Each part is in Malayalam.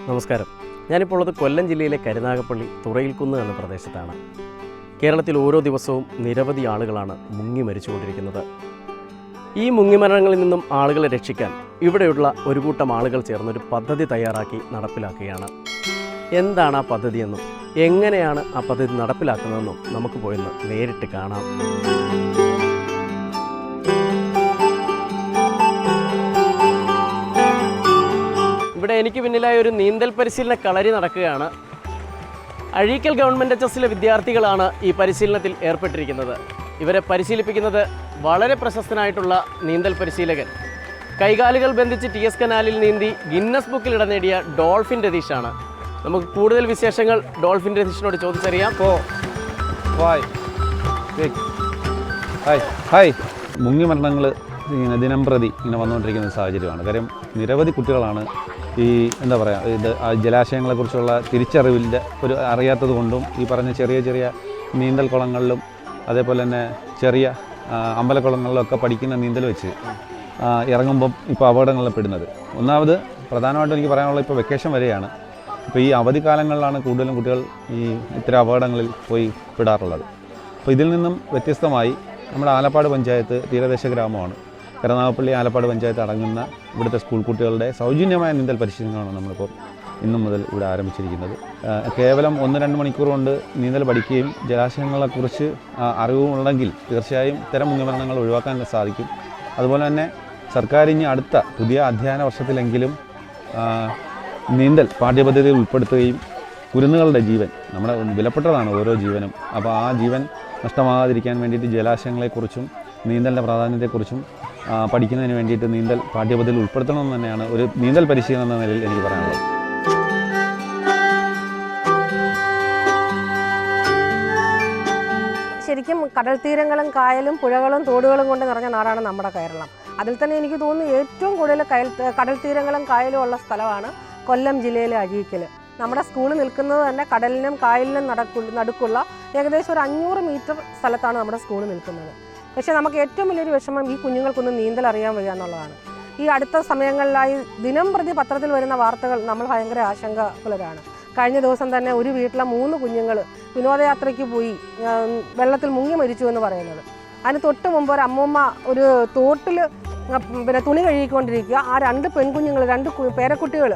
നമസ്കാരം. ഞാനിപ്പോൾ ഉള്ളത് കൊല്ലം ജില്ലയിലെ കരുനാഗപ്പള്ളി തുറയിൽക്കുന്ന് എന്ന പ്രദേശത്താണ്. കേരളത്തിൽ ഓരോ ദിവസവും നിരവധി ആളുകളാണ് മുങ്ങി മരിച്ചുകൊണ്ടിരിക്കുന്നത്. ഈ മുങ്ങിമരണങ്ങളിൽ നിന്നും ആളുകളെ രക്ഷിക്കാൻ ഇവിടെയുള്ള ഒരു കൂട്ടം ആളുകൾ ചേർന്നൊരു പദ്ധതി തയ്യാറാക്കി നടപ്പിലാക്കുകയാണ്. എന്താണ് ആ പദ്ധതിയെന്നും എങ്ങനെയാണ് ആ പദ്ധതി നടപ്പിലാക്കുന്നതെന്നും നമുക്ക് പോയെന്ന് നേരിട്ട് കാണാം. ഇവിടെ എനിക്ക് പിന്നിലായ ഒരു നീന്തൽ പരിശീലന കളരി നടക്കുകയാണ്. അഴീക്കൽ ഗവൺമെൻറ് HSലെ വിദ്യാർത്ഥികളാണ് ഈ പരിശീലനത്തിൽ ഏർപ്പെട്ടിരിക്കുന്നത്. ഇവരെ പരിശീലിപ്പിക്കുന്നത് വളരെ പ്രശസ്തനായിട്ടുള്ള നീന്തൽ പരിശീലകൻ, കൈകാലുകൾ ബന്ധിച്ച് TS കനാലിൽ നീന്തി ഗിന്നസ് ബുക്കിൽ ഇടം നേടിയ ഡോൾഫിൻ രതീഷാണ്. നമുക്ക് കൂടുതൽ വിശേഷങ്ങൾ ഡോൾഫിൻ രതീഷിനോട് ചോദിച്ചറിയാം. മുങ്ങി മരണങ്ങൾ ഇങ്ങനെ ദിനം പ്രതി ഇങ്ങനെ വന്നുകൊണ്ടിരിക്കുന്ന സാഹചര്യമാണ്. കാര്യം നിരവധി കുട്ടികളാണ് ഈ എന്താ പറയുക ഇത് ജലാശയങ്ങളെക്കുറിച്ചുള്ള തിരിച്ചറിവിൻ്റെ അറിയാത്തത് കൊണ്ടും ഈ പറഞ്ഞ ചെറിയ ചെറിയ നീന്തൽ കുളങ്ങളിലും അതേപോലെ തന്നെ ചെറിയ അമ്പലക്കുളങ്ങളിലൊക്കെ പഠിക്കുന്ന നീന്തൽ വെച്ച് ഇറങ്ങുമ്പം ഇപ്പോൾ അപകടങ്ങളിൽ പെടുന്നത്. ഒന്നാമത് പ്രധാനമായിട്ടും എനിക്ക് പറയാനുള്ളത് ഇപ്പോൾ വെക്കേഷൻ വരെയാണ്. ഇപ്പോൾ ഈ അവധിക്കാലങ്ങളിലാണ് കൂടുതലും കുട്ടികൾ ഈ ഇത്തരം അപകടങ്ങളിൽ പോയി പെടാറുള്ളത്. അപ്പോൾ ഇതിൽ നിന്നും വ്യത്യസ്തമായി നമ്മുടെ ആലപ്പാട് പഞ്ചായത്ത് തീരദേശ ഗ്രാമമാണ്. കരുനാഗപ്പള്ളി ആലപ്പാട് പഞ്ചായത്ത് അടങ്ങുന്ന ഇവിടുത്തെ സ്കൂൾ കുട്ടികളുടെ സൗജന്യമായ നീന്തൽ പരിശീലനമാണ് നമ്മളിപ്പോൾ ഇന്നു മുതൽ ഇവിടെ ആരംഭിച്ചിരിക്കുന്നത്. കേവലം 1-2 മണിക്കൂർ കൊണ്ട് നീന്തൽ പഠിക്കുകയും ജലാശയങ്ങളെക്കുറിച്ച് അറിവുമുണ്ടെങ്കിൽ തീർച്ചയായും ഇത്തരം മുങ്ങിമരണങ്ങൾ ഒഴിവാക്കാൻ സാധിക്കും. അതുപോലെ തന്നെ സർക്കാർ ഇനി അടുത്ത പുതിയ അധ്യയന വർഷത്തിലെങ്കിലും നീന്തൽ പാഠ്യപദ്ധതിയിൽ ഉൾപ്പെടുത്തുകയും കുരുന്നുകളുടെ ജീവൻ നമ്മുടെ വിലപ്പെട്ടതാണ് ഓരോ ജീവനും. അപ്പോൾ ആ ജീവൻ നഷ്ടമാകാതിരിക്കാൻ വേണ്ടിയിട്ട് ജലാശയങ്ങളെക്കുറിച്ചും നീന്തലിൻ്റെ പ്രാധാന്യത്തെക്കുറിച്ചും പഠിക്കുന്നതിന് വേണ്ടിയിട്ട് നീന്തൽ പാഠ്യപദ്ധതിയിൽ ഉൾപ്പെടുത്തണമെന്ന് തന്നെയാണ് ഒരു നീന്തൽ പരിശീലനം എന്ന നിലയിൽ എനിക്ക് പറയാനുള്ളത്. ശരിക്കും കടൽ തീരങ്ങളും കായലും പുഴകളും തോടുകളും കൊണ്ട് നിറഞ്ഞ നാടാണ് നമ്മുടെ കേരളം. അതിൽ തന്നെ എനിക്ക് തോന്നുന്നു ഏറ്റവും കൂടുതൽ കടൽ തീരങ്ങളും കായലും ഉള്ള സ്ഥലമാണ് കൊല്ലം ജില്ലയിലെ അഴീക്കൽ. നമ്മുടെ സ്കൂൾ നിൽക്കുന്നത് തന്നെ കടലിനും കായലിനും നടുക്കുള്ള ഏകദേശം ഒരു 500 മീറ്റർ സ്ഥലത്താണ് നമ്മുടെ സ്കൂൾ നിൽക്കുന്നത്. പക്ഷേ നമുക്ക് ഏറ്റവും വലിയൊരു വിഷമം ഈ കുഞ്ഞുങ്ങൾക്കൊന്നും നീന്തൽ അറിയാൻ വയ്യ എന്നുള്ളതാണ്. ഈ അടുത്ത സമയങ്ങളിലായി ദിനം പ്രതി പത്രത്തിൽ വരുന്ന വാർത്തകൾ നമ്മൾ ഭയങ്കര ആശങ്കകുലരാണ്. കഴിഞ്ഞ ദിവസം തന്നെ ഒരു വീട്ടിലെ 3 കുഞ്ഞുങ്ങൾ വിനോദയാത്രയ്ക്ക് പോയി വെള്ളത്തിൽ മുങ്ങി മരിച്ചു എന്ന് പറയുന്നത്. അതിന് തൊട്ട് മുമ്പ് ഒരു അമ്മൂമ്മ ഒരു തോട്ടിൽ തുണി കഴുകിക്കൊണ്ടിരിക്കുക. ആ 2 പെൺകുഞ്ഞുങ്ങൾ 2 പേരക്കുട്ടികൾ,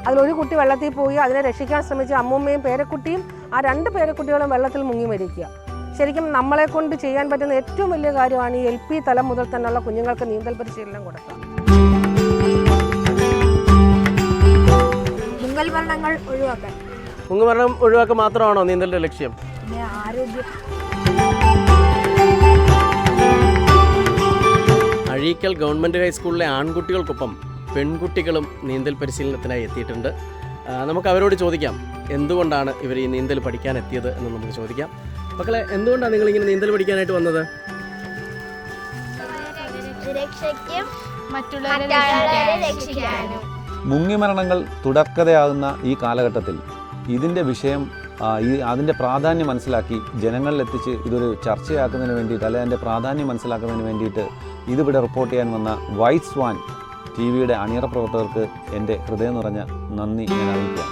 അതിലൊരു കുട്ടി വെള്ളത്തിൽ പോയി അതിനെ രക്ഷിക്കാൻ ശ്രമിച്ച അമ്മൂമ്മയും പേരക്കുട്ടിയും ആ 2 പേരക്കുട്ടികളും വെള്ളത്തിൽ മുങ്ങി മരിക്കുക. ശരിക്കും നമ്മളെ കൊണ്ട് ചെയ്യാൻ പറ്റുന്ന ഏറ്റവും വലിയ കാര്യമാണ് ഈ LP തലം മുതൽ തന്നെയുള്ള കുഞ്ഞുങ്ങൾക്ക് നീന്തൽ പരിശീലനം കൊടുക്കുക. മുങ്ങൽമരണങ്ങൾ ഒഴിവാക്കാൻ. മുങ്ങുമരണം ഒഴിവാക്കുക മാത്രമാണോ നീന്തലിൻ്റെ ലക്ഷ്യം? ആരോഗ്യം. അഴീക്കൽ ഗവൺമെൻറ് ഹൈസ്കൂളിലെ ആൺകുട്ടികൾക്കൊപ്പം പെൺകുട്ടികളും നീന്തൽ പരിശീലനത്തിനായി എത്തിയിട്ടുണ്ട്. നമുക്ക് അവരോട് ചോദിക്കാം എന്തുകൊണ്ടാണ് ഇവർ ഈ നീന്തൽ പഠിക്കാൻ എത്തിയത് എന്ന് നമുക്ക് ചോദിക്കാം. മക്കളെ, എന്തുകൊണ്ടാണ് നിങ്ങളിങ്ങനെ നീന്തൽ പഠിക്കാനായിട്ട് വന്നത്? മുങ്ങിമരണങ്ങൾ തുടർക്കഥയാകുന്ന ഈ കാലഘട്ടത്തിൽ ഇതിൻ്റെ വിഷയം അതിൻ്റെ പ്രാധാന്യം മനസ്സിലാക്കി ജനങ്ങളിലെത്തിച്ച് ഇതൊരു ചർച്ചയാക്കുന്നതിന് വേണ്ടിയിട്ട് അല്ലെങ്കിൽ അതിൻ്റെ പ്രാധാന്യം മനസ്സിലാക്കുന്നതിന് വേണ്ടിയിട്ട് ഇതിവിടെ റിപ്പോർട്ട് ചെയ്യാൻ വന്ന വൈറ്റ്സ്വാൻ TVയുടെ അണിയറ പ്രവർത്തകർക്ക് എൻ്റെ ഹൃദയം നിറഞ്ഞ നന്ദി ഞാൻ അറിയിക്കാം.